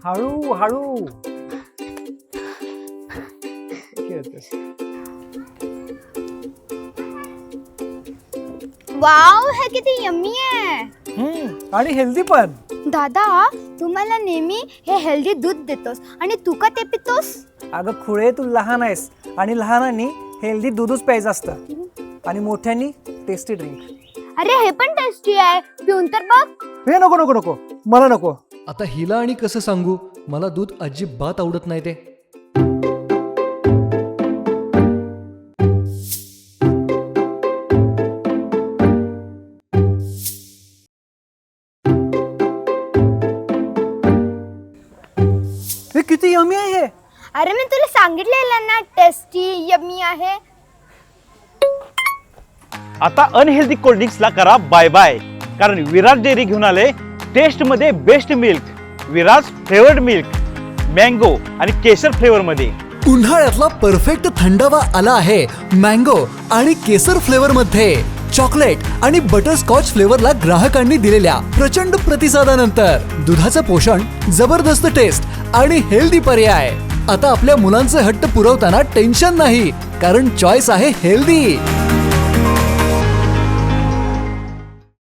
हळू हळू खेळतेस. वाव, हे किती यम्मी आहे. आणि हेल्दी पण. दादा, तू मला नेहमी हे हेल्दी दूध देतोस आणि तू का ते पितोस? अगं खुळे, तू लहान आहेस आणि लहानांनी हेल्दी दूधच प्यायचं असतं आणि मोठ्यांनी टेस्टी ड्रिंक. अरे हे पण टेस्टी आहे, पिऊन तर बघ. हे नको नको नको, मला नको. आता हिला आणि कसं सांगू, मला दूध अजिबात आवडत नाही ते. हे किती यमी आहे हे. अरे मी तुला सांगितलेलं ना, टेस्टी यम्मी आहे. आता अनहेल्दी कोल्ड्रिंक्सला करा बाय बाय, कारण विराज डेअरी घेऊन आले टेस्ट मध्ये best milk. Viraj flavoured milk, mango आणि केसर फ्लेवर मध्ये. उन्हाळ्यातला परफेक्ट थंडावा आला आहे मँगो आणि केसर फ्लेवर मध्ये. चॉकलेट आणि बटरस्कॉच फ्लेवरला ग्राहकांनी दिलेल्या प्रचंड प्रतिसादानंतर दुधाचं पोषण, जबरदस्त टेस्ट आणि हेल्दी पर्याय. आता आपल्या मुलांचे हट्ट पुरवताना टेन्शन नाही, कारण चॉईस आहे हेल्दी.